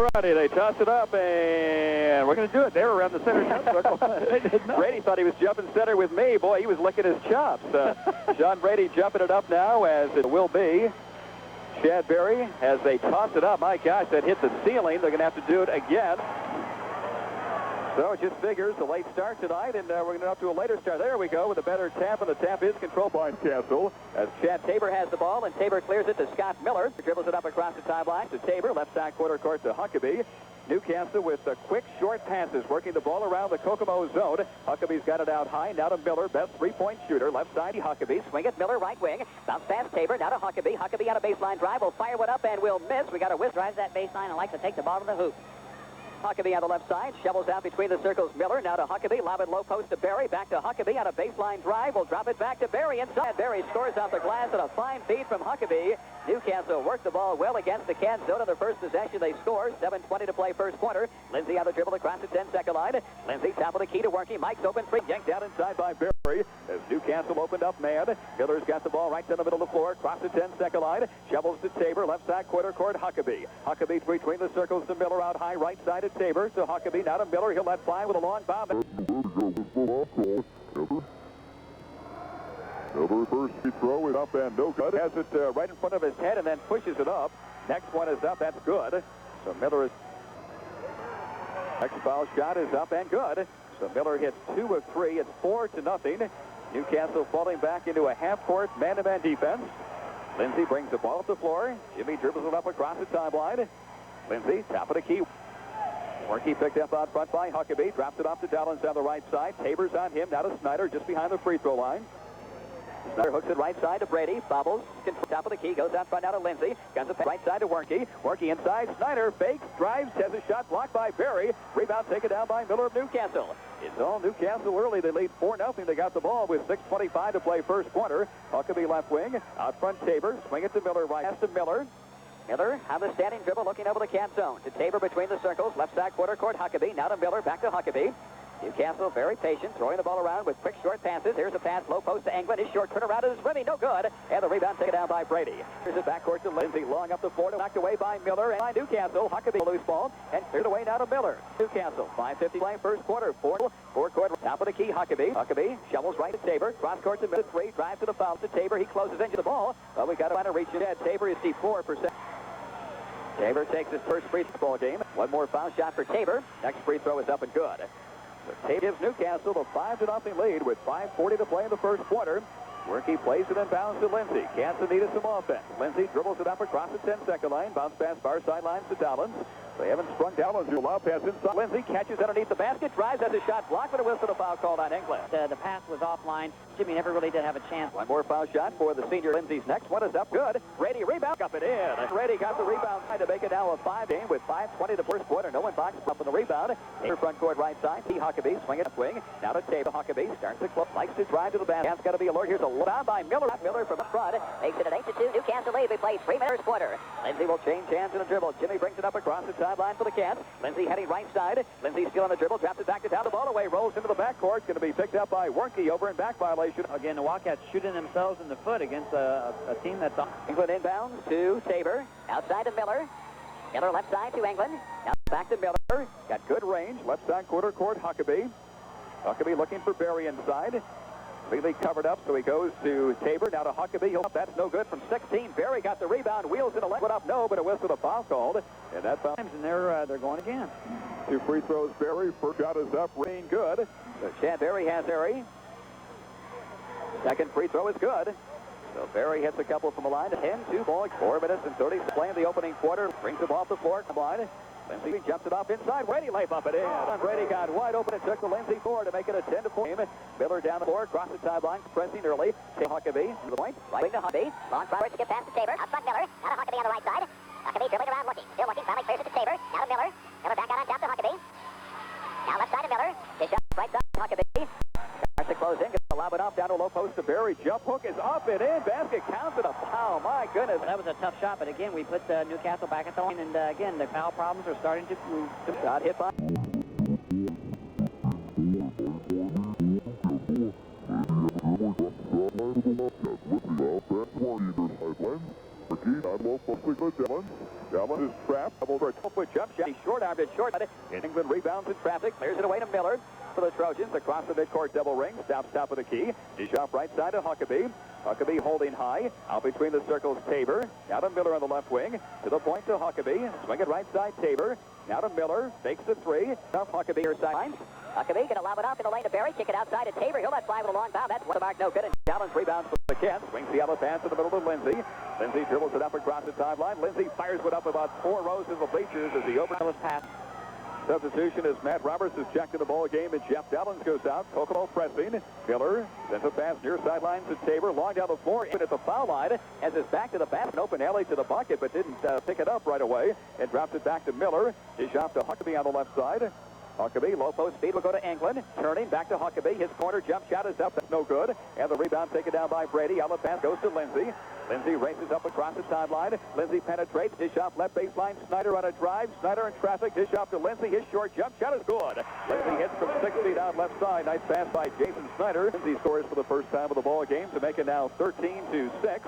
Righty, they toss it up, and we're going to do it. They were around the center circle. Brady thought he was jumping center with me. Boy, he was licking his chops. Sean Brady jumping it up now, as it will be Chad Berry as they toss it up. My gosh, that hit the ceiling. They're going to have to do it again. So it just figures a late start tonight, and we're going to up to a later start. There we go with a better tap, and the tap is controlled by Castle. As Chad Tabor has the ball, and Tabor clears it to Scott Miller. Dribbles it up across the timeline to Tabor, left side quarter court to Huckabee. Newcastle with quick, short passes, working the ball around the Kokomo zone. Huckabee's got it out high, now to Miller, best three-point shooter. Left side, Huckabee, swing it, Miller, right wing. Bounce pass, Tabor, now to Huckabee. Huckabee on a baseline drive, will fire one up and will miss. We got a whisk. Drives that baseline and likes to take the ball to the hoop. Huckabee on the left side, shovels out between the circles. Miller now to Huckabee, lob it low post to Berry, back to Huckabee on a baseline drive. Will drop it back to Berry inside. Berry scores off the glass and a fine feed from Huckabee. Newcastle worked the ball well against the Can zone on their first possession. They score. 7:20 to play first quarter. Lindsay on the dribble across the 10-second line. Lindsay top of the key to working. Mike's open free. Yanked out inside by Berry as Newcastle opened up man. Miller's got the ball right down the middle of the floor. Across the 10-second line. Shovels to Tabor. Left side quarter court. Huckabee. Huckabee between the circles to Miller out high. Right side to Tabor. So Huckabee now to Miller. He'll let fly with a long bomb. Miller first throw is up and no good. Has it right in front of his head and then pushes it up. Next one is up. That's good. So Miller is... Next foul shot is up and good. So Miller hits 2 of 3. It's 4-0. Newcastle falling back into a half-court man-to-man defense. Lindsay brings the ball up the floor. Jimmy dribbles it up across the timeline. Lindsay, top of the key. Worky picked up out front by Huckabee. Drops it off to Dallins on the right side. Tabor's on him. Now to Snyder just behind the free throw line. Snyder hooks it right side to Brady. Bobbles. Top of the key. Goes out front now to Lindsay. Got the right side to Worky. Worky inside. Snyder fakes. Drives. Has a shot blocked by Berry. Rebound taken down by Miller of Newcastle. It's all Newcastle early. They lead 4-0. They got the ball with 6:25 to play first quarter. Huckabee left wing. Out front Tabor. Swing it to Miller. Right. Pass to Miller. Miller on the standing dribble looking over the Can zone. To Tabor between the circles. Left side quarter court. Huckabee. Now to Miller. Back to Huckabee. Newcastle very patient, throwing the ball around with quick short passes. Here's a pass, low post to England. His short turnaround is rimming, no good. And the rebound taken down by Brady. Here's it backcourt to Lindsay, long up the floor, knocked away by Miller and by Newcastle. Huckabee loose ball and cleared away now to Miller. Newcastle, 5:50 play first quarter. Four court, top of the key, Huckabee. Huckabee shovels right to Tabor. Cross court to minute 3, drives to the foul to Tabor. He closes into the ball, but we got to find a reach ahead. Tabor is 4%. Tabor takes his first free throw game. One more foul shot for Tabor. Next free throw is up and good. So Tabor gives Newcastle a 5-0 lead with 5:40 to play in the first quarter. Worky plays it and bounds to Lindsay. Kansas needed some offense. Lindsay dribbles it up across the 10-second line. Bounce pass far sidelines to Dallins. They haven't sprung Dallins. Lob pass inside. Lindsay catches underneath the basket. Drives, has a shot blocked, but a whistle, a foul called on England. The pass was offline. Jimmy never really did have a chance. One more foul shot for the senior. Lindsay's next one is up good. Brady rebound up and in. Brady got the rebound to make it now a 5 game with 5:20 to first quarter. No one box up on the rebound. Tabor front court right side. T. Huckabee swing it up wing. Now to Tabor. Huckabee starts to close. Likes to drive to the basket. Has got to be alert. Here's a rebound by Miller. Miller from up front. Makes it an 8-2. Newcastle lead. They play 3 minutes quarter. Lindsay will change hands in a dribble. Jimmy brings it up across the sideline for the Cats. Lindsay heading right side. Lindsay still on the dribble. Drops it back to down the ball away. Rolls into the backcourt. Going to be picked up by Worky over in back violation. Again, the Wildcats shooting themselves in the foot against a team that's on. England inbounds to Tabor. Outside to Miller. Miller left side to England. Now back to Miller. Got good range. Left side quarter court. Huckabee. Huckabee looking for Berry inside. Completely covered up, so he goes to Tabor. Now to Huckabee. That's no good from 16. Berry got the rebound. Wheels in a left. Went up, no, but a whistle, a foul called. And that foul. And they're going again. 2 free throws, Berry. First shot is up. Rain good. So Chad Berry has Berry. Second free throw is good. So Berry hits a couple from the line. 10-2 ball. 4 minutes and 30 to play in the opening quarter. Brings him off the floor. Line. Lindsay jumps it off inside. Brady layup up it in. Brady got wide open and took the Lindsay forward to make it a 10-4 game. Miller down the floor, across the sideline, pressing early. Huckabee to the point. Right wing to Huckabee. Long forward to get past to Tabor. Outside Miller. Now to Huckabee on the right side. Huckabee dribbling around, looking. Still looking. Finally clears it to Tabor. Now to Miller. Miller back out on top to Huckabee. Now left side to Miller. Dish up right side to Huckabee. Starts to close in. Gets to lob it off down to low post to Berry. Jump hook is up and in. Basket counts and a foul. My goodness. That was a tough shot, but again, we put Newcastle back at the line, and again, the foul problems are starting to move. Shot hit by. Kokomo mostly good. Dallin is trapped. Over a 12-foot jump shot. He short-armed it short. England rebounds in traffic. Clears it away to Miller. For the Trojans, across the midcourt double ring. Stops top of the key. Dish off right side to Huckabee. Huckabee holding high. Out between the circles, Tabor. Now to Miller on the left wing. To the point to Huckabee. Swing it right side, Tabor. Now to Miller. Fakes the three. Off Huckabee or sidelines. Huckabee going to lob it off in the lane to Berry. Kick it outside to Tabor. He'll let fly with a long bound. That's one the mark. No good. And Dallin's rebounds for the Kent. Swings the other pass in the middle to Lindsay. Lindsay dribbles it up across the timeline. Lindsay fires it up about 4 rows in the bleachers as he opens his pass. Substitution as Matt Roberts is checked in the ball game and Jeff Dallins goes out. Kokomo pressing. Miller sends a pass near sidelines to Tabor. Long down the floor. In at the foul line. Has his back to the basket. An open alley to the bucket, but didn't pick it up right away. And drops it back to Miller. Dish off to Huckabee on the left side. Huckabee, low post speed will go to England. Turning back to Huckabee. His corner jump shot is up. That's no good. And the rebound taken down by Brady. Outlet pass goes to Lindsay. Lindsay races up across the timeline. Lindsay penetrates. Dish off left baseline. Snyder on a drive. Snyder in traffic. Dish off to Lindsay. His short jump shot is good. Lindsay hits from 6 feet out left side. Nice pass by Jason Snyder. Lindsay scores for the first time of the ball game to make it now 13-6.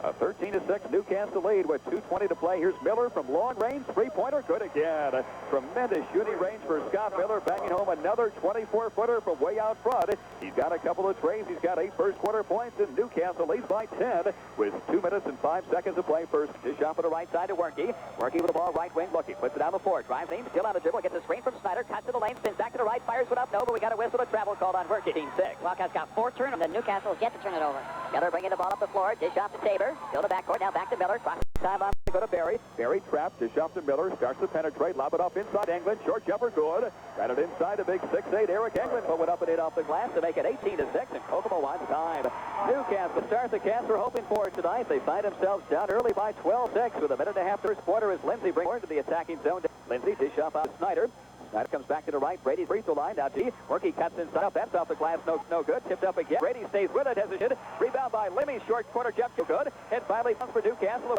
A 13-6 Newcastle lead with 2:20 to play. Here's Miller from long range. Three-pointer. Good again. Tremendous shooting range for Scott Miller. Banging home another 24-footer from way out front. He's got a couple of trays. He's got 8 first-quarter points. And Newcastle leads by 10 with 2 minutes and 5 seconds to play first. Dish off on the right side to Werke. Werke with the ball right wing. Looking. Puts it down the floor. Drives in. Still on the dribble. Gets a screen from Snyder. Cuts to the lane. Spins back to the right. Fires it up. No, but we got a whistle. A travel called on Werke. 15-6. Wildcats got 4 turnovers. The Newcastle's yet to turn it over. Miller bringing the ball up the floor. Dish off to Tabor. Still to backcourt. Now back to Miller. Cross time on to go to Berry. Berry trapped. Dish off to Miller. Starts to penetrate. Lob it up inside England. Short jumper good. Got it inside a big 6'8". Eric England. But went up and in off the glass to make it 18-6. And Kokomo wants time. Newcastle starts the Cats are hoping for tonight. They find themselves down early by 12-6 with a minute and a half first quarter as Lindsay brings into the attacking zone. Lindsay dish off out to Snyder. Snyder comes back to the right. Brady free throw line. Now G. Werke cuts inside. Up. That's off the glass. No good. Tipped up again. Brady stays with it. Hesitant. Rebound by Limmy. Short corner jump. Too good. And finally comes for Newcastle.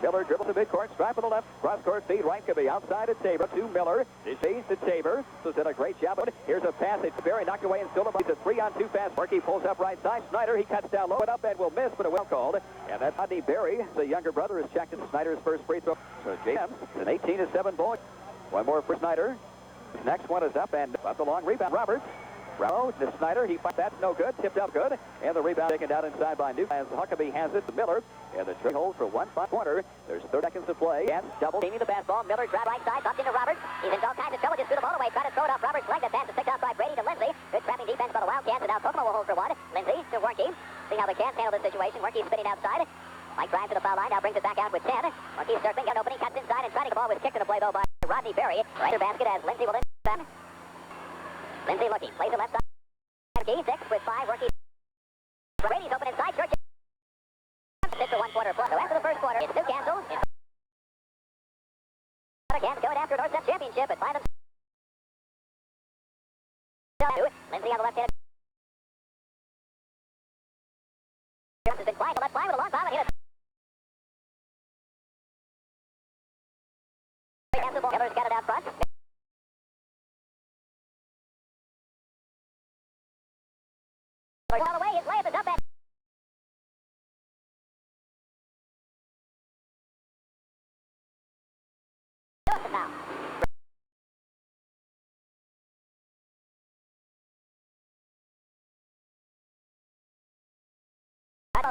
Miller dribbles to midcourt. Stripe on the left. Cross court feed. Right could be outside to Tabor. To Miller. Dish to Tabor. Who's done a great job. Here's a pass. It's Berry knocked away and still he's a 3-on-2 pass. Werke pulls up right side. Snyder. He cuts down low and up and will miss, but a well called. And that's Rodney Berry, the younger brother, is checked in Snyder's first free throw. So James, an 18-7 ball. One more for Snyder. His next one is up and up the long rebound. Roberts. Bravo to Snyder. He fights. That's no good. Tipped up good. And the rebound taken down inside by New. As Huckabee has it to Miller. And the trade holds for 1-5 corner. There's 30 seconds to play. Yes, double teaming the basketball. Miller grab right side. Bumped into Roberts. He's in all kinds of trouble. Just threw the ball away. Trying to throw it off Roberts' leg. That pass is picked out by Brady to Lindsay. Good trapping defense by the Wildcats. And now Kokomo will hold for one. Lindsay to Werke. See how the Cats handle this situation. Werke spinning outside. Mike drives to the foul line. Now brings it back out with 10. Werke circling. Got an opening. Cuts inside. And trying to get the ball was kicked to the play, though, by Rodney Berry. Right to basket as Lindsay will inbound. Lindsay looking. Plays it left side. 6 with 5. Werke. Brady's open inside. Short. 6 to 1 quarter plus. So after the first quarter, it's Newcastle. Cats going after North Step Championship at 5. Lindsay on the left hand. Jones has been quiet. Left fly with a long bomb and hit it. Miller's got it out front. All the way. His layup is up and now.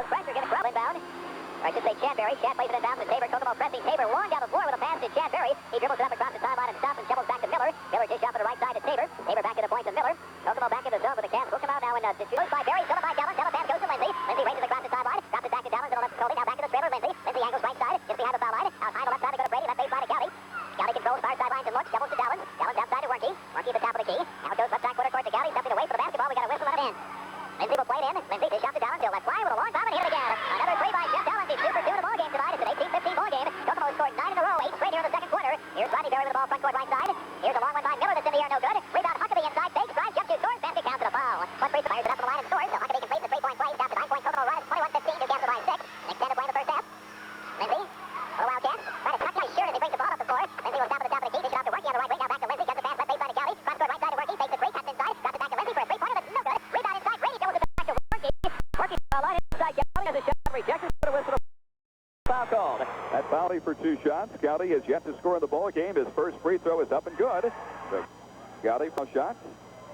Pressure gets a crowd inbound. Or I should say Chad Berry. Chad plays it inbound to Tabor. Kokomo pressing. Tabor long down the floor with a pass to Chad Berry. He dribbles it up across the timeline and stops and shovels back to Miller. Miller dish off to the right side to Tabor. Tabor back to the point to Miller. Kokomo back in the zone, but the Cats will come out now and goes by Berry. Still by Dallin. Dallin pass goes to Lindsay. Lindsay races across the timeline. Drops it back to Dallin to the left shoulder. Now back to the trailer. Lindsay. Lindsay angles right side. Just behind the foul line. Outside the left side to go to Brady. Left baseline to Galley. Galley controls far sidelines and looks. Doubles to Dallin. Dallin's outside to Werke. Werke at the top of the key. Now it goes left side quarter court to Galley. Stepping away for the basketball. We got a whistle on it in. Lindsay will play it in. Lindsay dish off to Dallin. Still left fly with a long bomb and hit it again. Another 3 by Jeff Dallin. He's 2 for 2 in the ball game tonight. It's an 18-15 ball game. Kokomo scored 9 in a row. 8 straight here in the second quarter. Here's Rodney Berry with the ball front court right side. Here's a long one by Miller that's in the air. No good. Rebound Huckabee inside. Fake drive. Jump to scores. Basket count to the foul. One free throw. Fires it up to the line and scores. So Huckabee completes the 3-point play. Down to 9 points. Kokomo runs 21-15. Newcastle by 6. Extended play in the first half. Lindsay. For the Wildcats. Trying to tuck his shirt as he brings the ball up the floor. Lindsay will stop at the top of the key. Dish it off to Werke on the right wing. Now back to Lindsay. Cuts the pass left baseline to Galley. Cross court right side to Werke. Takes the 3. Cuts inside. Drops it back to Lindsay for a 3-pointer. That's no good. Rebound inside. Brady doubles it back to Werke. Werke line inside. Galley has a shot rejected. Put a whistle. Foul called. for 2 shots. Gowdy has yet to score in the ball game. His first free throw is up and good. So Gowdy for shot.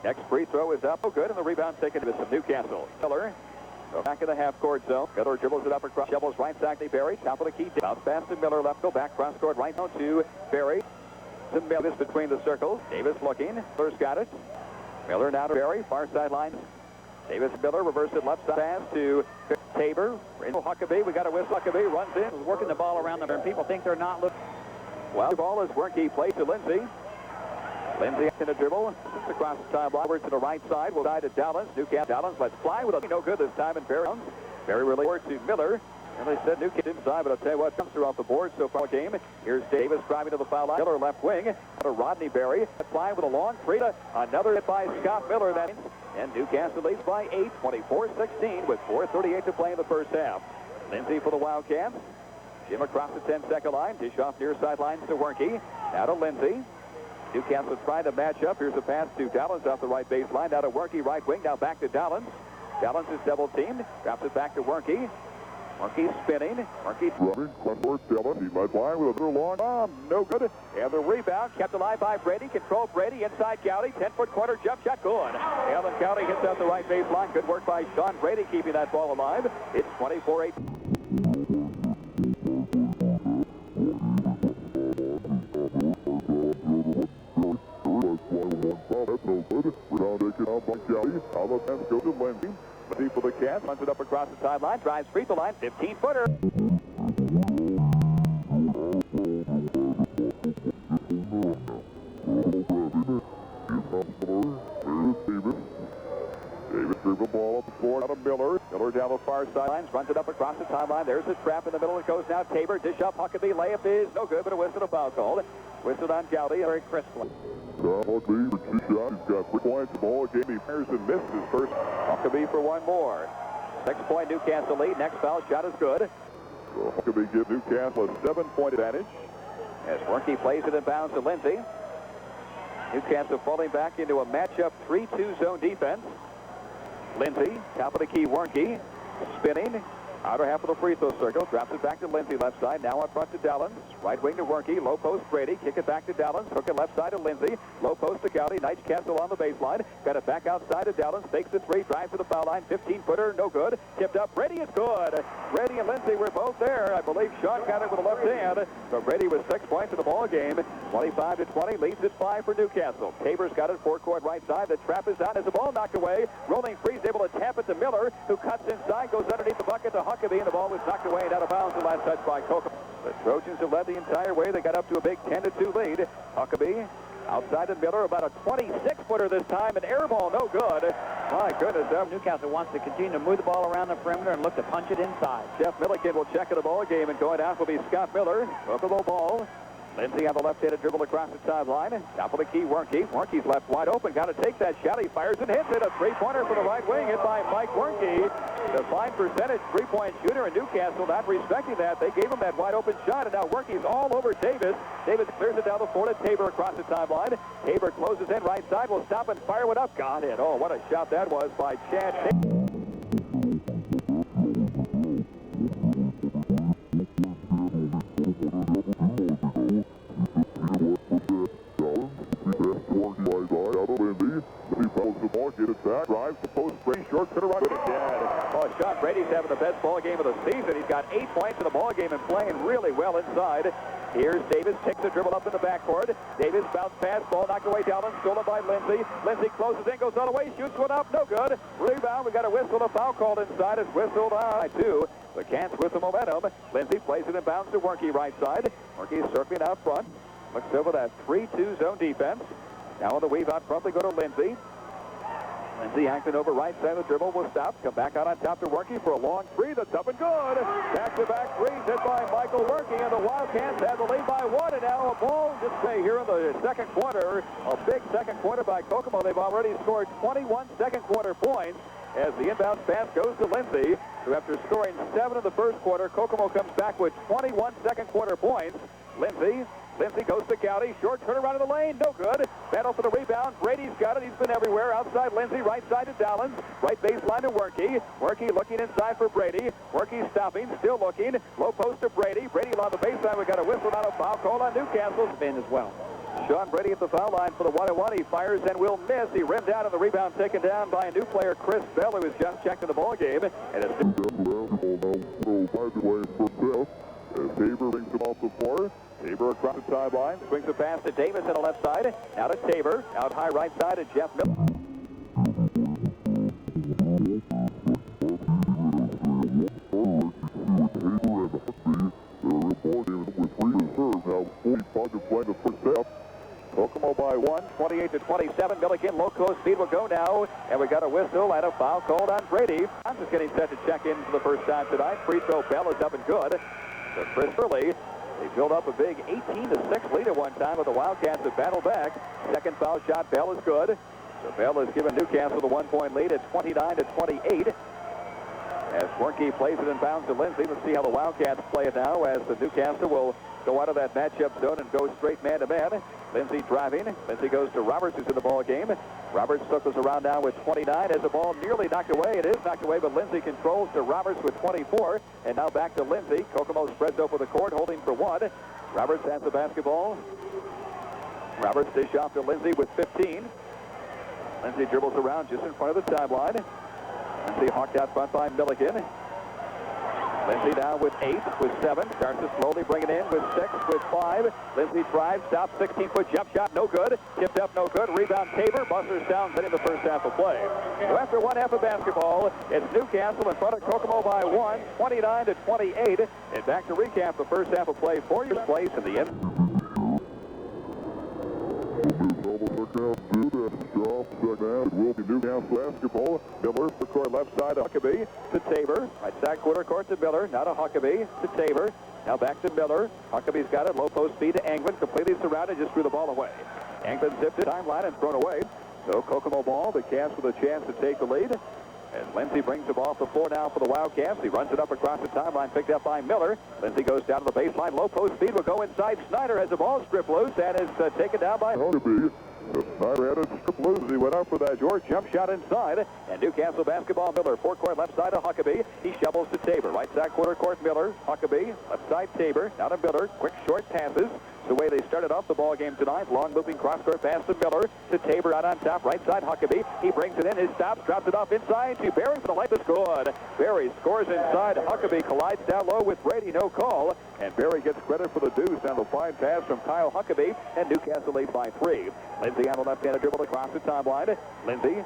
Next free throw is up. Oh, good. And the rebound taken to Newcastle. Miller. So back in the half-court zone. Miller dribbles it up across. Shovels right side to Berry. Top of the key. Bounce pass to Miller. Left go back. Cross-court right now to Berry. To Miller between the circles. Davis looking. Miller's got it. Miller now to Berry. Far sideline. Davis Miller reverses it left side pass to Tabor. Huckabee. We got a whistle. Huckabee runs in. Working the ball around them, and people think they're not looking. Well, the ball is Werke. Play to Lindsay. Lindsay in a dribble. Across the timeline. Over to the right side. We'll side to Dallins. Newcastle. Dallins. Let's fly with a no good this time. And Berry really forward to Miller. And they said Newcastle inside, but I'll tell you what, comes off the board so far game. Here's Davis driving to the foul line. Miller left wing. To Rodney Berry. Flying with a long three. Another hit by Scott Miller. That and Newcastle leads by 8, 24-16 with 4:38 to play in the first half. Lindsay for the Wildcats. Jim across the 10-second line. Dish off near sidelines to Werke. Now to Lindsay. Newcastle trying to match up. Here's a pass to Dallins off the right baseline. Now to Werke, right wing. Now back to Dallins. Dallins is double-teamed. Drops it back to Werke. Werke spinning. Werke running. Cross-court Dallins. He led line with a little long bomb. No good. And the rebound kept alive by Brady. Controlled Brady inside Gowdy. 10-foot corner jump shot. Good. Alan Gowdy hits out the right baseline. Good work by Sean Brady keeping that ball alive. It's 24-8. That's no good. Rebound taken out by Gowdy. How the pass goes to Lindsay. Lindsay for the Cats. Runs it up across the sideline. Drives free throw line. 15-footer. Davis threw the ball up the floor. Out of Miller. Miller down the far sidelines. Runs it up across the timeline. There's a trap in the middle. It goes now. Tabor. Dish up. Huckabee. Layup is no good, but a whistle, a foul called. Whistled on Gowdy. Very crisply. Huckabee for 2 shots. He's got 3 points. The ball game. He fires and misses his first. Huckabee for 1 more. 6-point Newcastle lead. Next foul shot is good. So Huckabee gives Newcastle a 7-point advantage. As Werke plays it in bounds to Lindsay. Newcastle falling back into a matchup 3-2 zone defense. Lindsay, top of the key, Werke, spinning. Outer half of the free throw circle. Drops it back to Lindsay, left side. Now up front to Dallins. Right wing to Werke. Low post Brady. Kick it back to Dallins. Hook it left side to Lindsay. Low post to Gowdy. Nice castle on the baseline. Got it back outside to Dallins. Takes the 3. Drives to the foul line. 15-footer. No good. Tipped up. Brady is good. Brady and Lindsay were both there. I believe Sean got it with a left hand. But Brady with 6 points in the ball game. 25-20. Leads at 5 for Newcastle. Tabor's got it. Forecourt right side. The trap is out as the ball knocked away. Rolling Free's able to tap it to Miller, who cuts inside. Goes underneath the bucket to Huckabee, and the ball was knocked away and out of bounds. The last touch by Kokomo. The Trojans have led the entire way. They got up to a big 10-2 lead. Huckabee outside to Miller, about a 26-footer this time, an air ball, no good. My goodness, Newcastle wants to continue to move the ball around the perimeter and look to punch it inside. Jeff Milliken will check in the ball game, and going out will be Scott Miller. Up the low ball. Lindsay on the left-handed dribble across the sideline. Top of the key, Werke. Werke's left wide open. Got to take that shot. He fires and hits it. A 3-pointer for the right wing, hit by Mike Werke. The fine percentage 3-point shooter in Newcastle, not respecting that. They gave him that wide open shot, and now Werke's all over Davis. Davis clears it down the floor to Tabor across the timeline. Tabor closes in right side. Will stop and fire it up. Got it. Oh, what a shot that was by Chad Tabor. Get it back, drives the post, Brady short, could have run it again. Oh, shot. Brady's having the best ball game of the season. He's got 8 points in the ball game and playing really well inside. Here's Davis, takes the dribble up in the backcourt. Davis bounce pass, ball knocked away, Dallin, stolen by Lindsay. Lindsay closes in, goes all the way, shoots one up, no good. Rebound, we got a whistle, a foul called inside. It's whistled on 2. The Cats with the momentum. Lindsay plays it in bounds to Werke right side. Werke circling out front. Looks over that 3-2 zone defense. Now on the weave out front, they go to Lindsay. Lindsay acting over right side of the dribble will stop. Come back out on top to Werke for a long 3 that's up and good. Back-to-back 3s hit by Michael Werke, and the Wildcats have the lead by 1. And now a ball just say here in the second quarter. A big second quarter by Kokomo. They've already scored 21 second quarter points as the inbound pass goes to Lindsay, who after scoring 7 in the first quarter, Kokomo comes back with 21 second quarter points. Lindsay goes to Gowdy. Short turnaround in the lane. No good. Battle for the rebound. Brady's got it. He's been everywhere. Outside Lindsay. Right side to Dallins. Right baseline to Werke. Werke looking inside for Brady. Werke stopping. Still looking. Low post to Brady. Brady on the baseline. We got a Tom Brady at the foul line for the 1-1. He fires and will miss. He rimmed out, and the rebound taken down by a new player, Chris Bell, who was just checked in the ball game. And it's by the way for Bell. As Tabor brings him off the floor. Tabor across the sideline. Swings a pass to Davis on the left side. Out to Tabor. Out high right side to Jeff Miller. Kokomo by 1, 28-27. Milligan, low coast speed will go now. And we got a whistle and a foul called on Brady. Hans is getting set to check in for the first time tonight. Free throw Bell is up and good. So Chris Hurley, they built up a big 18-6 lead at one time, but the Wildcats have battled back. Second foul shot, Bell is good. So Bell has given Newcastle the 1-point lead at 29-28. As Warnke plays it in bounds to Lindsay. Let's see how the Wildcats play it now, as the Newcastle will go out of that matchup zone and go straight man-to-man. Lindsay driving. Lindsay goes to Roberts, who's in the ball game. Roberts circles around now with 29 as the ball nearly knocked away. It is knocked away, but Lindsay controls to Roberts with 24. And now back to Lindsay. Kokomo spreads over the court, holding for one. Roberts has the basketball. Roberts dish off to Lindsay with 15. Lindsay dribbles around just in front of the timeline. Lindsay hawked out front by Milligan. Lindsay now with 8, with 7. Starts to slowly bring it in with 6, with 5. Lindsay drives, stops, 16-foot jump shot, no good. Tipped up, no good. Rebound Tabor. Busters down, hitting the first half of play. So after one half of basketball, it's Newcastle in front of Kokomo by 1, 29-28. And back to recap the first half of play for your place in the end. It will be Newcastle basketball. Miller for court left side to Huckabee to Tabor. Right side quarter court to Miller. Now to Huckabee to Tabor. Now back to Miller. Huckabee's got it. Low post speed to Anglin. Completely surrounded. Just threw the ball away. Anglin zipped it. Timeline and thrown away. So Kokomo ball. The Cavs with a chance to take the lead. As Lindsay brings the ball off the floor now for the Wildcats. He runs it up across the timeline, picked up by Miller. Lindsay goes down to the baseline. Low post speed will go inside. Snyder has the ball stripped loose and is taken down by Huckabee. Snyder had it stripped loose. He went up for that George jump shot inside. And Newcastle basketball, Miller. Forecourt left side to Huckabee. He shovels to Tabor. Right side quarter court, Miller. Huckabee. Left side, Tabor. Now to Miller. Quick short passes. The way they started off the ball game tonight. Long moving cross-court pass to Miller. To Tabor out on top. Right side, Huckabee. He brings it in. His stops. Drops it off inside to Barry for the layup. Is good. Barry scores inside. Huckabee collides down low with Brady. No call. And Barry gets credit for the deuce on the fine pass from Kyle Huckabee. And Newcastle leads by 3. Lindsay on the left-handed dribble across the timeline. Lindsay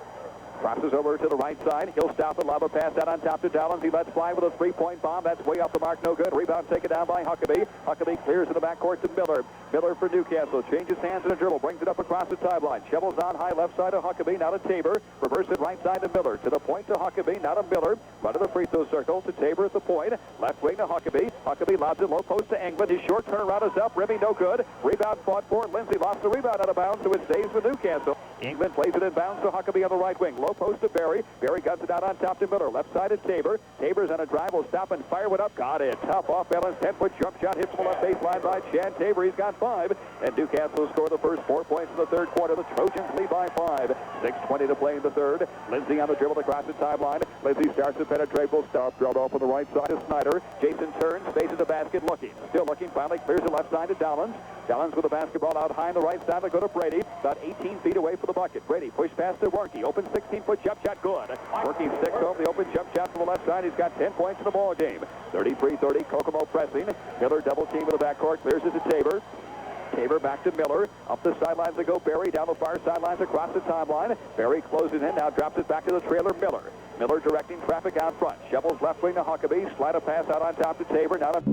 crosses over to the right side. He'll stop it. Lob a pass out on top to Dallins. He lets fly with a three-point bomb. That's way off the mark. No good. Rebound taken down by Huckabee. Huckabee clears in the backcourt to Miller. Miller for Newcastle. Changes hands in a dribble. Brings it up across the timeline. Shovels on high left side to Huckabee. Now to Tabor. Reverse it right side to Miller. To the point to Huckabee. Now to Miller. Run to the free throw circle to Tabor at the point. Left wing to Huckabee. Huckabee lobs it low post to England. His short turnaround is up. Rimming no good. Rebound fought for. Lindsay lost the rebound out of bounds, so it stays with Newcastle. England plays it in bounds to Huckabee on the right wing. Low post to Barry. Barry guts it out on top to Miller. Left side to Tabor. Tabor's on a drive. Will stop and fire it up. Got it. Tough off balance. 10-foot jump shot hits the left baseline by Chad Tabor. He's got 5. And Newcastle scored the first 4 points in the third quarter. The Trojans lead by 5. 6:20 to play in the third. Lindsay on the dribble across the timeline. Lindsay starts to penetrate. Will stop. Drilled off on the right side to Snyder. Jason turns. Faces the basket. Looking. Still looking. Finally clears the left side to Dallins. Dallins with the basketball out high on the right side. They go to Brady. About 18 feet away for the bucket. Brady push pass to Warnke. Open 16-foot jump shot. Good. Warnke sticks home the open jump shot from the left side. He's got 10 points in the ball game. 33-30. Kokomo pressing. Miller double team in the backcourt. Clears it to Tabor. Tabor back to Miller. Up the sidelines to go Barry. Down the far sidelines across the timeline. Barry closes in. Now drops it back to the trailer Miller. Miller directing traffic out front. Shovels left wing to Huckabee. Slide a pass out on top to Tabor. Now to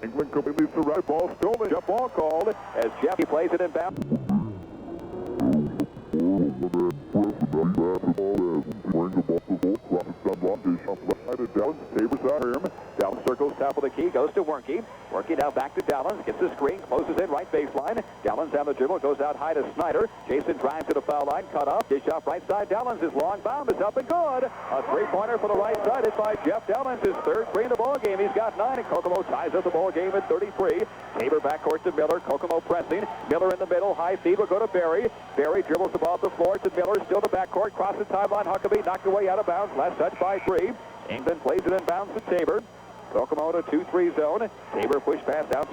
England completely surrounded. Ball stolen. Jump ball called as Jeffy plays it in bounds. Dallins circles top of the key, goes to Warnke. Warnke now back to Dallins, gets the screen, closes in right baseline. Dallins down the dribble, goes out high to Snyder. Jason drives to the foul line, cut off, dish off right side. Dallins, his long bomb is up and good. A three-pointer for the right side is by Jeff Dallins, his third three in the ball game. He's got 9, and Kokomo ties up the ball game at 33. Tabor backcourt to Miller, Kokomo pressing. Miller in the middle, high feed will go to Barry. Barry dribbles the ball off the floor to Miller, still the backcourt, cross the timeline. Huckabee knocked away out of bounds, last touch by 3. England plays it inbounds to Tabor. Kokomo to 2-3 zone. Tabor push pass out.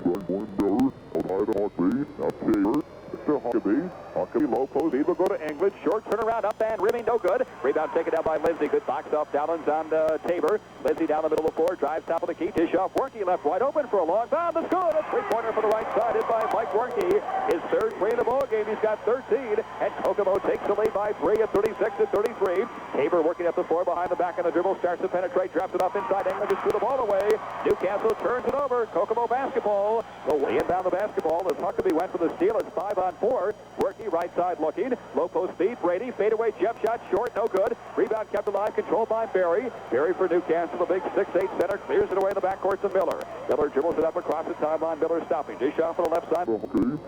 Huckabee low post. He will go to England. Short turnaround up and rimming. No good. Rebound taken down by Lindsay. Good box off. Dowlan's on Tabor. Lindsay down the middle of the floor. Drives top of the key. Dish off. Worky left wide open for a long bound. That's good. A three-pointer for the right side. Hit by Mike Worky. His third three in the ball game. He's got 13. And Kokomo takes the lead by 3 at 36-33. Tabor working up the floor behind the back on the dribble. Starts to penetrate. Drops it up inside. England just threw the ball away. Newcastle turns it over. Kokomo basketball. They inbound the basketball as Huckabee went for the steal. It's 5-on-4. Worky right side looking. Low post speed. Brady. Fadeaway jump shot. Short. No good. Rebound kept alive. Controlled by Barry. Barry for Newcastle. The big 6'8 center. Clears it away in the backcourt to Miller. Miller dribbles it up across the timeline. Miller stopping. Dish off on the left side. Huckabee.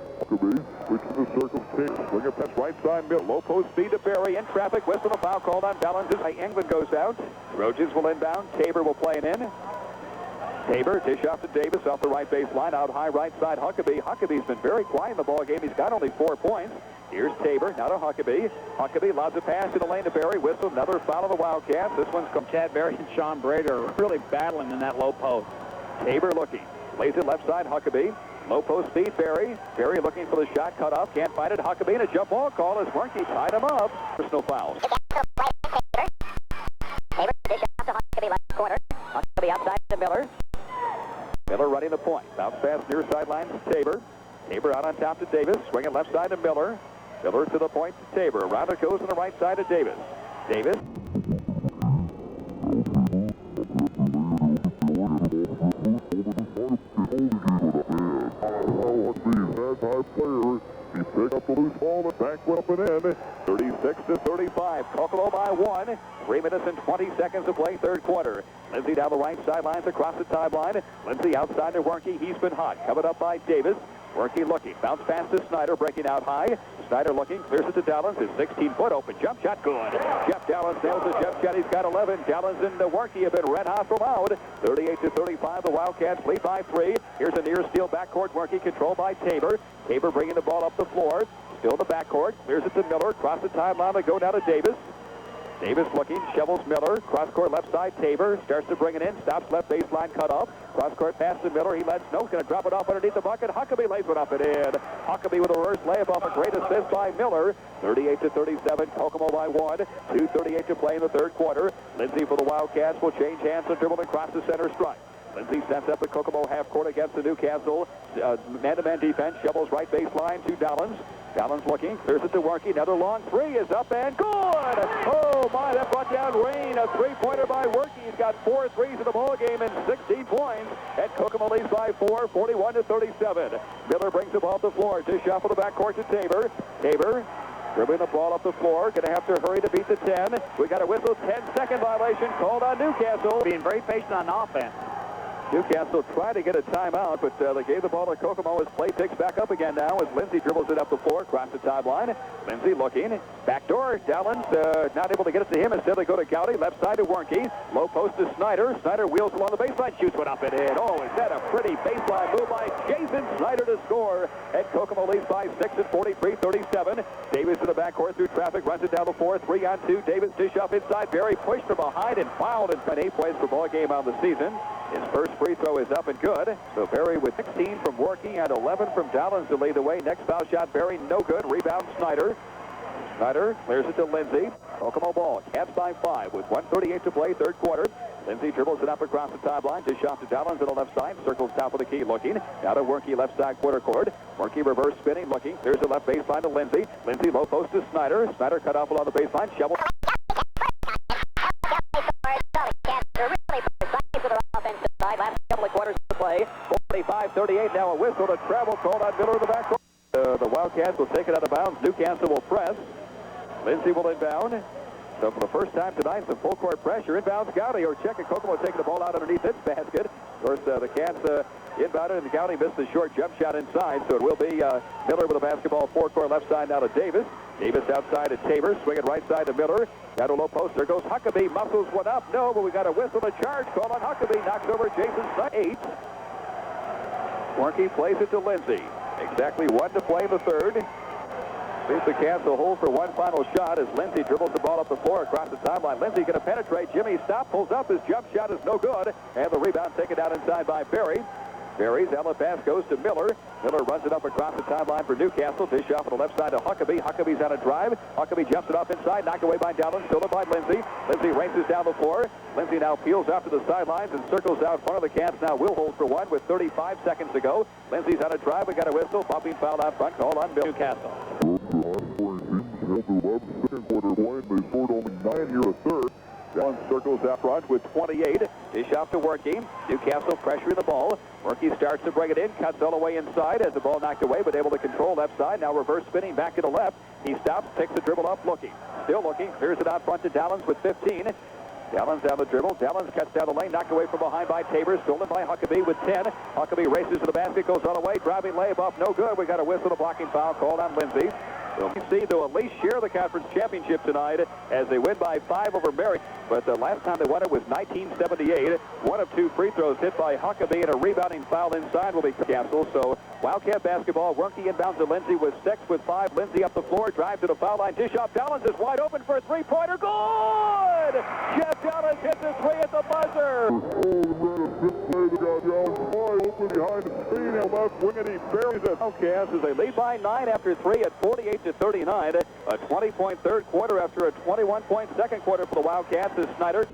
Switching the circle. Swinger pass right side. Miller. Low post speed to Barry. In traffic. Whistle. A foul called on Dallins. England goes out. Trojans will inbound. Tabor will play it in. Tabor, dish off to Davis off the right baseline, out high right side Huckabee. Huggabee's been very quiet in the ball game. He's got only 4 points. Here's Tabor, now to Huckabee. Huckabee lobs a pass in the lane to Barry. Whistle, another foul of the Wildcats. This one's come. Chad Barry and Sean Brady are really battling in that low post. Tabor looking. Lays it left side, Huckabee. Low post speed, Barry. Barry looking for the shot, cut off. Can't find it. Huckabee and a jump ball call as Worky tied him up. Personal fouls. Tabor, dish off to Huckabee left corner. Huckabee outside to Miller. Miller running the point. Bounce pass near sidelines to Tabor. Tabor out on top to Davis. Swinging left side to Miller. Miller to the point to Tabor. Around it goes on the right side to Davis. Davis. He picked up the loose ball and back went up and in. 36-35. Kokomo by 1. 3 minutes and 20 seconds to play third quarter. Lindsay down the right sidelines across the timeline. Lindsay outside to Worky. He's been hot. Covered up by Davis. Worky looking. Bounce pass to Snyder. Breaking out high. Snyder looking. Clears it to Dallins. His 16-foot open jump shot. Good. Jeff Dallins nails the jump shot. He's got 11. Dallins and Worky have been red hot from out. 38-35. The Wildcats lead by 3. Here's a near steal backcourt. Worky controlled by Tabor. Tabor bringing the ball up the floor. Still in the backcourt. Clears it to Miller. Across the timeline. They go down to Davis. Davis looking, shovels Miller, cross-court left side, Tabor, starts to bring it in, stops left baseline, cut off, cross-court pass to Miller, he lets no, going to drop it off underneath the bucket, Huckabee lays it up and in. Huckabee with a reverse layup off a great assist by Miller, 38-37, Kokomo by 1, 2:38 to play in the third quarter. Lindsay for the Wildcats will change hands and dribble across the center strike. Lindsay sets up the Kokomo half court against the Newcastle man-to-man defense, shovels right baseline to Dallins. Dallins looking, clears it to Worky. Another long three is up and good! Oh my, that brought down rain. A three-pointer by Worky. He's got 4 threes in the ball game and 16 points. And Kokomo leads by 4, 41-37. Miller brings the ball up the floor. Dish off of the backcourt to Tabor. Tabor dribbling the ball up the floor. Going to have to hurry to beat the 10. We got a whistle. 10-second violation called on Newcastle. Being very patient on offense. Newcastle tried to get a timeout, but they gave the ball to Kokomo as play picks back up again now as Lindsay dribbles it up the floor, across the timeline. Lindsay looking. Backdoor. Dallins not able to get it to him. Instead they go to Gowdy. Left side to Worky. Low post to Snyder. Snyder wheels along the baseline. Shoots one up and in. Oh, is that a pretty baseline move by Jason Snyder to score. And Kokomo leads by 6 at 43-37. Davis in the backcourt through traffic. Runs it down the floor. 3-on-2. Davis dish off inside. Barry pushed from behind and fouled and got 8 points per ball game on the season. His first free throw is up and good. So Barry with 16 from Worky and 11 from Dallins to lead the way. Next foul shot, Barry, no good. Rebound, Snyder. Snyder clears it to Lindsay. Kokomo ball. Cats by 5 with 1:38 to play, third quarter. Lindsay dribbles it up across the timeline. Dish off to Dallins on the left side. Circles top of the key looking. Now to Worky left side quarter court. Worky reverse spinning looking. Clears the left baseline to Lindsay. Lindsay low post to Snyder. Snyder cut off along the baseline. Shovel. Last couple of quarters to play. 45-38 now, a whistle to travel called on Miller in the backcourt. The Wildcats will take it out of bounds. Newcastle will press. Lindsay will inbound. So for the first time tonight, some full court pressure. Inbounds Gowdy or check, and Kokomo taking the ball out underneath its basket. Of course, the Cats inbounded, and Gowdy missed the short jump shot inside. So it will be Miller with the basketball, forecourt left side now to Davis. Davis outside to Tabor, swinging right side to Miller. Down to low post, there goes Huckabee, muscles one up. No, but we got a whistle to charge. Call on Huckabee, knocks over Jason Snyder. 8. Worky plays it to Lindsay. Exactly 1 to play in the third. Leaves the Cats a hold for one final shot as Lindsay dribbles the ball up the floor across the timeline. Lindsay going to penetrate. Jimmy stop, pulls up. His jump shot is no good. And the rebound taken down inside by Berry. Berry's outlet pass goes to Miller. Miller runs it up across the timeline for Newcastle. Dish off on the left side to Huckabee. Huckabee's on a drive. Huckabee jumps it off inside. Knocked away by Dowling. Stolen by Lindsay. Lindsay races down the floor. Lindsay now peels off to the sidelines and circles out front of the Cats. Now will hold for one with 35 seconds to go. Lindsay's on a drive. We got a whistle. Bumping foul out front. Called on Bill Newcastle. Second quarter point. They scored only 9 here a third. Dowling circles out front with 28. Dish off to Workey. Newcastle pressuring the ball. Workey starts to bring it in. Cuts all the way inside. Has the ball knocked away, but able to control left side. Now reverse spinning back to the left. He stops, takes the dribble up, looking. Still looking. Clears it out front to Dowling with 15. Dowling down the dribble. Dowling cuts down the lane. Knocked away from behind by Tabor. Stolen by Huckabee with 10. Huckabee races to the basket. Goes all the way. Driving layup up. No good. We got a whistle. A blocking foul called on Lindsay. See, they'll at least share the conference championship tonight as they win by 5 over Mary. But the last time they won it was 1978. One of 2 free throws hit by Huckabee and a rebounding foul inside will be canceled. So Wildcat basketball. Workey inbounds to Lindsay with 6 with 5. Lindsay up the floor, drive to the foul line. Dish off. Dowling is wide open for a three-pointer. Good! Jeff Dowling hits a 3 at the buzzer. Wide open behind the screen and left wing, and he buries it. Wildcats as they lead by 9 after 3 at 48-39. A 20-point third quarter after a 21-point second quarter for the Wildcats is Snyder.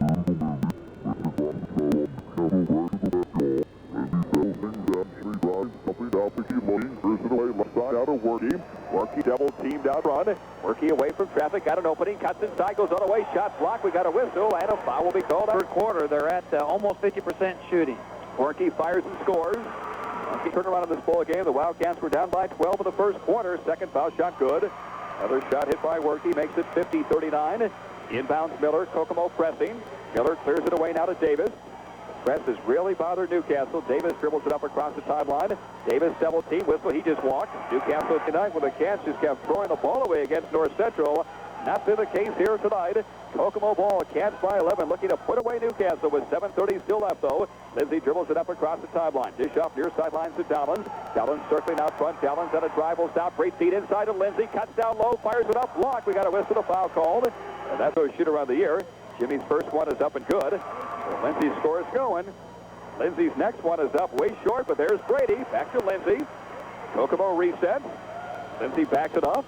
Workey double teamed out front. Workey away from traffic, got an opening, cuts inside, goes all the way, shot blocked. We got a whistle, and a foul will be called. Third quarter, they're at almost 50% shooting. Workey fires and scores. Workey turned around in this ball game. The Wildcats were down by 12 in the first quarter. Second foul shot good. Another shot hit by Workey makes it 50-39. Inbounds Miller, Kokomo pressing. Miller clears it away now to Davis. Press has really bothered Newcastle. Davis dribbles it up across the timeline. Davis double team whistle. He just walked. Newcastle tonight when the Cats just kept throwing the ball away against North Central. Not been the case here tonight. Kokomo ball. Cats by 11 looking to put away Newcastle with 7:30 still left though. Lindsay dribbles it up across the timeline. Dish off near sidelines to Dowling. Dowling circling out front. Dowling's on a drive. Will stop. Great feed inside to Lindsay. Cuts down low. Fires it up. Blocked. We got a whistle. A foul called. And that's our shooter of the year. Jimmy's first one is up and good. So Lindsay's score is going. Lindsay's next one is up way short, but there's Brady. Back to Lindsay. Kokomo resets. Lindsay backs it off.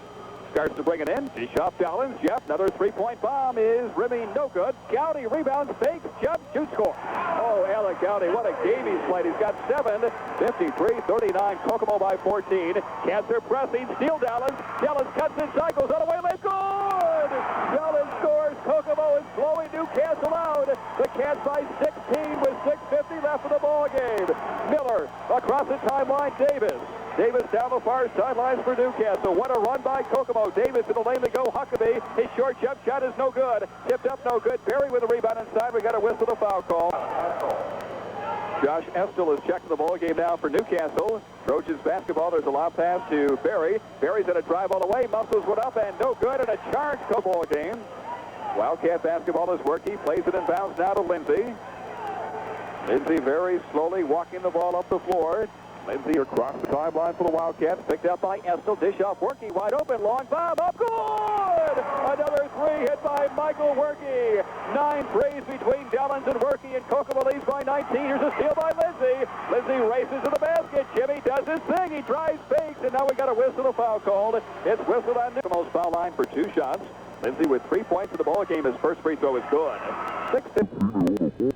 Starts to bring it in. Dish off Dowling. Jeff, another three-point bomb is rimming no good. Gowdy rebounds, fakes, jumps, shoots, score. Oh, Allen Gowdy, what a game he's played. He's got 7, 53-39. Kokomo by 14. Cats are pressing. Steal Dowling. Dowling cuts inside, goes all the way, left. Good! Dowling scores. Kokomo is blowing Newcastle out. The Cats by 16 with 6:50 left in the ball game. Miller across the timeline. Davis down the far sidelines for Newcastle. What a run by Kokomo. Davis in the lane to go. Huckabee. His short jump shot is no good. Tipped up, no good. Berry with a rebound inside. We got a whistle, the foul call. Josh Estill is checking the ball game now for Newcastle. Trojans basketball. There's a lob pass to Berry. Berry's in a drive all the way. Muscles went up and no good. And a charge ball game. Wildcat basketball is Workey. Plays it in bounds now to Lindsay. Lindsay very slowly walking the ball up the floor. Lindsay across the timeline for the Wildcats. Picked up by Estill. Dish off Workey. Wide open. Long bomb. Up. Good! Another 3 hit by Michael Workey. 9 threes between Dellins and Workey. And Kokomo leads by 19. Here's a steal by Lindsay. Lindsay races to the basket. Jimmy does his thing. He drives, fakes, and now we got a whistle. A foul called. It's whistled on Kokomo's foul line for 2 shots. Lindsay with 3 points in the ball game. His first free throw is good. 6-15.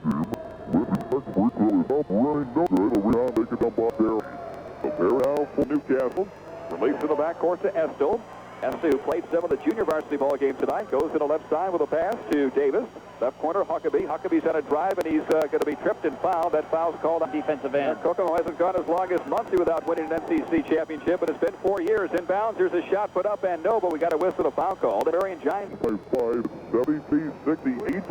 Now for Newcastle. Release to the backcourt to Estill. Estill, who played some of the junior varsity ball game tonight, goes to the left side with a pass to Davis. Left corner, Huckabee. Huckabee's on a drive, and he's going to be tripped and fouled. That foul's called on defensive end. Kokomo hasn't gone as long as Muncie without winning an NCC championship, but it's been 4 years. Inbounds, here's a shot put up, and no, but we got a whistle, a foul called. The Marion Giants. 73-68.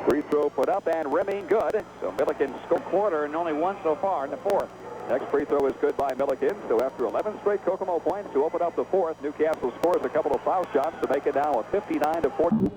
Free throw put up and rimming good. So Milliken scored Quarter and only 1 so far in the fourth. Next free throw is good by Milliken. So after 11 straight Kokomo points to open up the fourth, Newcastle scores a couple of foul shots to make it now a 59-40.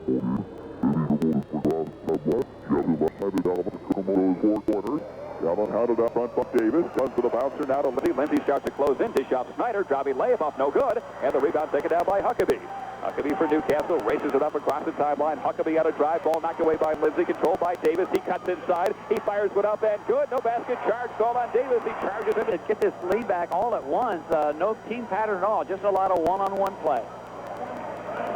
Kokomo goes 4 corners. Allen hounded up front by Davis. Runs to the bouncer now to Lindsey. Lindsey starts to close in. Dish off Snyder. Driving layup off. No good. And the rebound taken down by Huckabee. Huckabee for Newcastle. Races it up across the timeline. Huckabee out of drive. Ball knocked away by Lindsey. Controlled by Davis. He cuts inside. He fires one up and good. No basket charge. Call on Davis. He charges in. Get this lead back all at once. No team pattern at all. Just a lot of one-on-one play.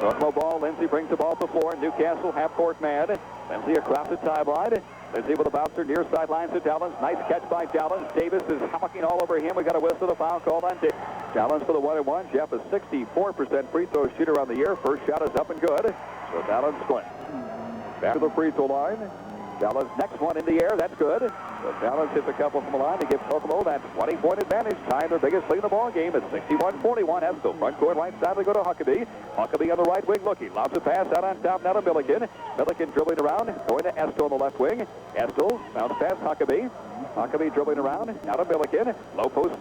Kokomo ball. Lindsey brings the ball to the floor. Newcastle half-court man. Lindsey across the timeline. Lindsey with a bouncer near sidelines to Dallins. Nice catch by Dallins. Davis is hawking all over him. We got a whistle. The foul called on Davis. Dallins for the 1-and-1. Jeff is 64% free throw shooter on the year. First shot is up and good. So Dallins split. Back to the free throw line. Dallins next one in the air. That's good. So Dallins hits a couple from the line to give Kokomo that 20-point advantage. Tying their biggest lead in the ball game at 61-41. Estel front court right side. They go to Huckabee. Huckabee on the right wing looking. Lobs a pass out on top now to Milliken. Milliken dribbling around. Going to Estel on the left wing. Estel bounce pass Huckabee. Huckabee dribbling around. Now to Milliken. Low post.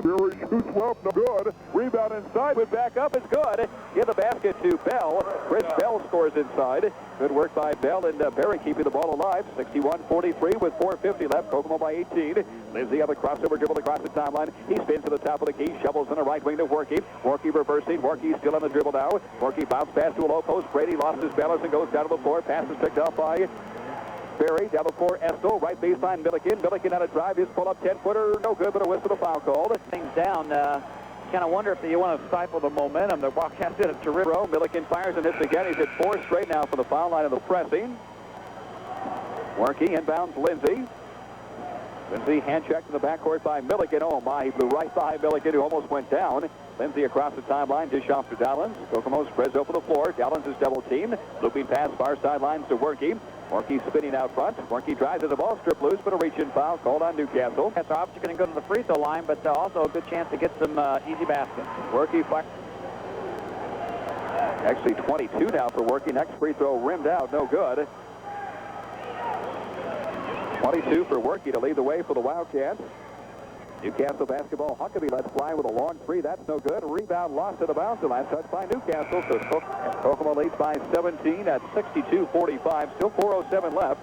Barry shoots well, no good. Rebound inside with back up is good. Give the basket to Bell. Chris Bell scores inside. Good work by Bell and Barry keeping the ball alive. 61-43 with 4:50 left. Kokomo by 18. Lindsey on the crossover dribble across the timeline. He spins to the top of the key. Shovels in the right wing to Workey. Workey reversing. Workey still on the dribble now. Workey bounce pass to a low post. Brady lost his balance and goes down to the floor. Pass is picked off by Barry. Down the floor, Estel. Right baseline, Milliken. Milliken on a drive. His pull-up 10-footer. No good, but a whistle to foul called. Things down. Kind of wonder if you want to stifle the momentum. The Wildcats did a terrific throw. Milliken fires and hits again. He's hit 4 straight now for the foul line of the pressing. Workey inbounds Lindsey. Lindsey hand checked in the backcourt by Milliken. Oh my, he blew right by Milliken, who almost went down. Lindsey across the timeline, dish off to Dallins. Kokomo spreads over the floor. Dallins is double teamed. Looping pass far sidelines to Workey. Workey spinning out front. Workey drives at the ball, strip loose, but a reach-in foul called on Newcastle. That's obviously going to go to the free throw line, but also a good chance to get some easy baskets. Workey fire. Actually 22 now for Workey. Next free throw rimmed out, no good. 22 for Workey to lead the way for the Wildcats. Newcastle basketball. Huckabee lets fly with a long three. That's no good. Rebound lost at the bounce. The last touch by Newcastle. So Kokomo leads by 17 at 62-45. Still 4:07 left.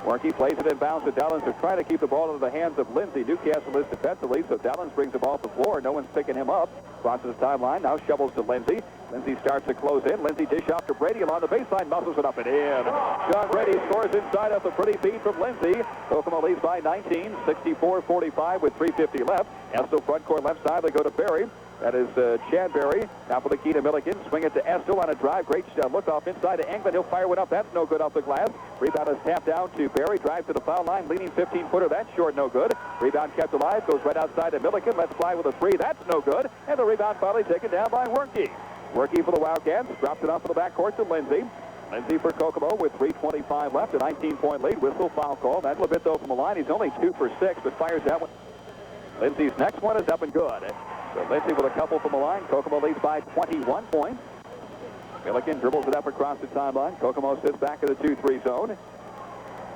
Workey plays it in bounds to Dallins to try to keep the ball into the hands of Lindsey. Newcastle is defensively, so Dallins brings the ball to the floor. No one's picking him up. Crosses the timeline. Now shovels to Lindsey. Lindsey starts to close in. Lindsey dish off to Brady along the baseline. Muscles it up and in. John Brady scores inside off a pretty feed from Lindsey. Kokomo leads by 19, 64-45 with 3:50 left. Estel front court left side. They go to Barry. That is Chad Barry. Now for the key to Milliken. Swing it to Estel on a drive. Great look off inside to England. He'll fire one up. That's no good off the glass. Rebound is tapped down to Barry. Drive to the foul line. Leaning 15-footer. That's short. No good. Rebound kept alive. Goes right outside to Milliken. Let's fly with a 3. That's no good. And the rebound finally taken down by Workey. Workey for the Wildcats. Drops it off in the backcourt to Lindsey. Lindsey for Kokomo with 3:25 left. A 19-point lead. Whistle foul call. That's Levitto from the line. He's only 2 for 6, but fires that one. Lindsey's next one is up and good. So Lindsey with a couple from the line. Kokomo leads by 21 points. Milliken dribbles it up across the timeline. Kokomo sits back in the 2-3 zone.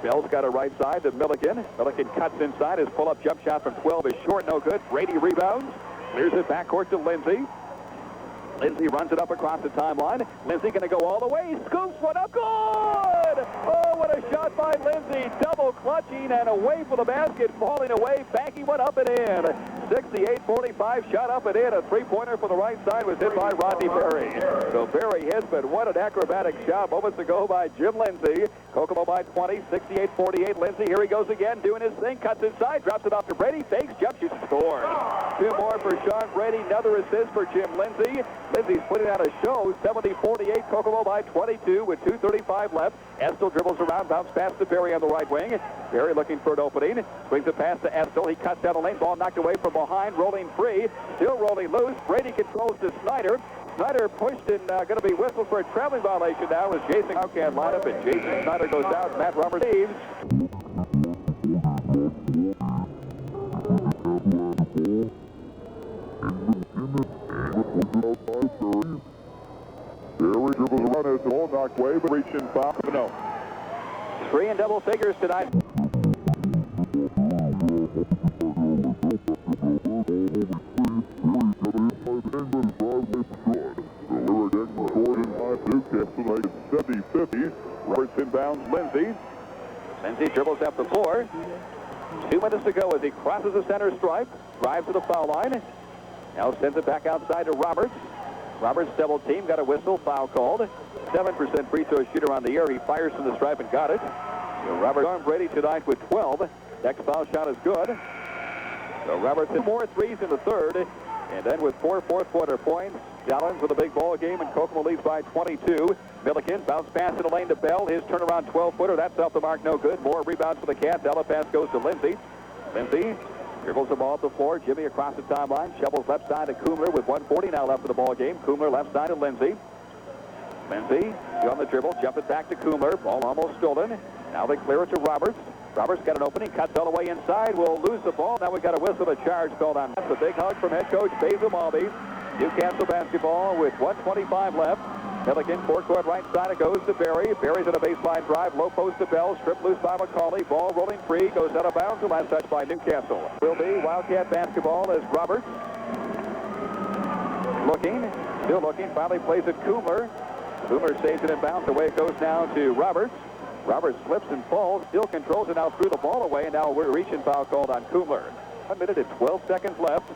Bell's got a right side to Milliken. Milliken cuts inside. His pull-up jump shot from 12 is short, no good. Brady rebounds. Clears it backcourt to Lindsey. Lindsey runs it up across the timeline. Lindsey going to go all the way. Scoops one up. Good! Oh, what a shot by Lindsey. Double clutching and away for the basket. Falling away. Backing one up and in. 68-45. Shot up and in. A three-pointer for the right side was hit by Rodney Berry. So Berry hits, but what an acrobatic shot moments ago by Jim Lindsey. Kokomo by 20. 68-48. Lindsey, here he goes again. Doing his thing. Cuts inside. Drops it off to Brady. Fakes. Jump shoots. Scores. 2 more for Sean Brady. Another assist for Jim Lindsey. Lindsey's putting out a show. 70-48. Kokomo by 22 with 2:35 left. Estel dribbles around. Bounce pass to Barry on the right wing. Barry looking for an opening. Swings a pass to Estel. He cuts down the lane. Ball knocked away from behind. Rolling free. Still rolling loose. Brady controls to Snyder. Snyder pushed and going to be whistled for a traveling violation now as Jason Howcan line up and Jason Snyder goes out. Matt Rummer leaves. Barry dribbles around as the ball knocked away, but reaching foul. No. 3 in double figures tonight. Lindsay dribbles up the floor. 2 minutes to go as he crosses the center stripe, drives to the foul line. Now sends it back outside to Roberts. Roberts double team, got a whistle, foul called. 7% free throw shooter on the year. He fires from the stripe and got it. So Roberts armed Brady tonight with 12. Next foul shot is good. So Roberts hit more threes in the third. And then with 4 fourth-quarter points, Jallens with a big ball game, and Kokomo leads by 22. Milliken bounce pass in the lane to Bell. His turnaround 12-footer. That's off the mark, no good. More rebounds for the Cats. Ella pass goes to Lindsay. Lindsay dribbles the ball up the floor. Jimmy across the timeline. Shovels left side to Kumler with 1:40 now left of the ball game. Kumler left side to Lindsay. Lindsay on the dribble. Jump it back to Kumler. Ball almost stolen. Now they clear it to Roberts. Roberts got an opening, cuts all the way inside, will lose the ball. Now we got a whistle, a charge called on. That's a big hug from head coach Basil Malby. Newcastle basketball with 1:25 left. Milliken, forecourt right side, it goes to Barry. Barry's on a baseline drive, low post to Bell, stripped loose by McCauley. Ball rolling free, goes out of bounds. The last touch by Newcastle. Will be Wildcat basketball as Roberts looking, still looking, finally plays it Kumler. Kumler saves it in bounds. Away it goes now to Roberts. Roberts slips and falls, still controls it, now threw the ball away, and now we're reaching foul called on Kumler. 1 minute and 12 seconds left.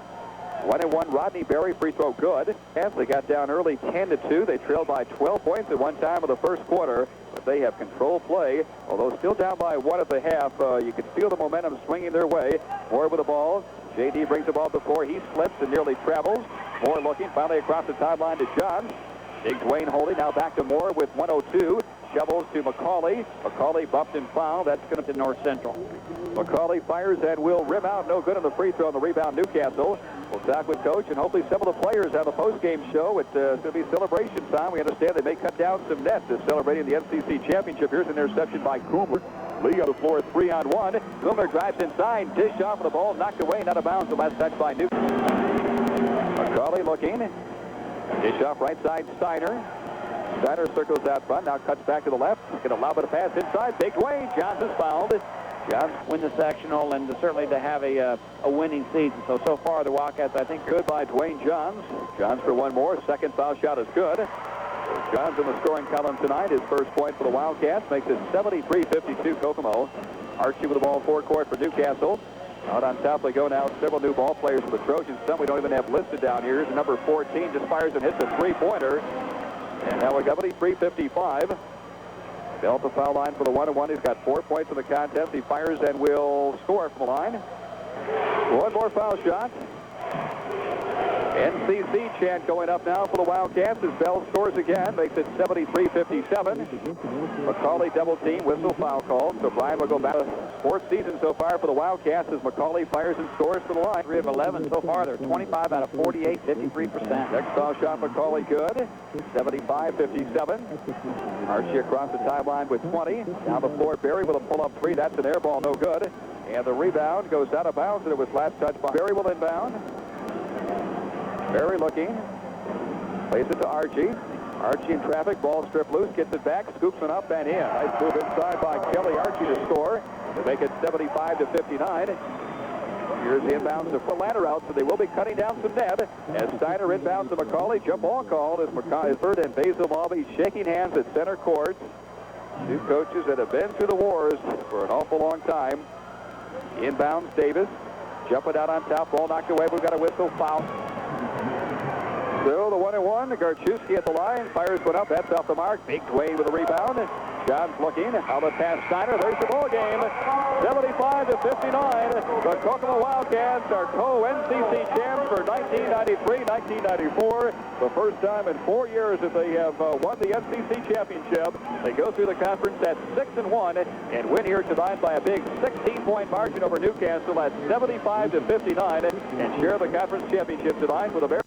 1-1 Rodney Berry free throw good. They got down early 10-2. They trailed by 12 points at one time of the first quarter, but they have control play. Although still down by 1 at the half, you can feel the momentum swinging their way. Moore with the ball. J.D. brings the ball up the floor. He slips and nearly travels. Moore looking, finally across the timeline to Johns. Diggs Wayne holding, now back to Moore with 1:02. Shovels to McCauley. McCauley bumped and fouled. That's going to North Central. McCauley fires and will rim out. No good on the free throw on the rebound, Newcastle. We'll talk with Coach, and hopefully some of the players have a post-game show. It's going to be celebration time. We understand they may cut down some nets as celebrating the MCC championship. Here's an interception by Kumler. Lee on the floor, 3-on-1. Kumler drives inside. Dish off of the ball, knocked away, not out of bounds. The last touch by Newcastle. McCauley looking. Dish off right side, Steiner. Steiner circles out front, now cuts back to the left. Going to allow it to pass inside. Big Dwayne. Johns is fouled. Johns Win the sectional and certainly to have a winning season. So far the Wildcats, I think, good by Dwayne Johns. Johns for one more. Second foul shot is good. Johns in the scoring column tonight. His first point for the Wildcats makes it 73-52 Kokomo. Archie with the ball forecourt for Newcastle. Out on top they go now. Several new ball players for the Trojans. Some we don't even have listed down here. Here's number 14. Just fires and hits a three-pointer. And now we're 73-55. Bell at the foul line for the 1-1. He's got 4 points in the contest. He fires and will score from the line. One more foul shot. NCC chant going up now for the Wildcats as Bell scores again. Makes it 73-57. McCauley double team, whistle, foul called. So Brian will go back to fourth season so far for the Wildcats as McCauley fires and scores for the line. 3 of 11 so far. They're 25 out of 48, 53%. Next foul shot, McCauley good. 75-57. Archie across the timeline with 20. Down the floor, Berry with a pull-up three. That's an air ball, no good. And the rebound goes out of bounds, and it was last touch by Berry will inbound. Berry looking. Plays it to Archie. Archie in traffic. Ball stripped loose. Gets it back. Scoops it up and in. Nice move inside by Kelly Archie to score. To make it 75-59. Here's the inbounds to ladder out, so they will be cutting down some net. As Steiner inbounds to McCauley. Jump ball called as McCauley and Basil Malby shaking hands at center court. Two coaches that have been through the wars for an awful long time. Inbounds Davis. Jumping out on top. Ball knocked away. We've got a whistle. Foul. So the 1-1, Garchewski at the line, fires one up, that's off the mark. Big Dwayne with a rebound. Johns looking, out of pass Steiner, there's the ball game. 75-59. The Kokomo Wildcats are co-NCC champs for 1993-1994. The first time in 4 years that they have won the NCC championship. They go through the conference at 6-1 and win here tonight by a big 16-point margin over Newcastle at 75-59 and share the conference championship tonight with a very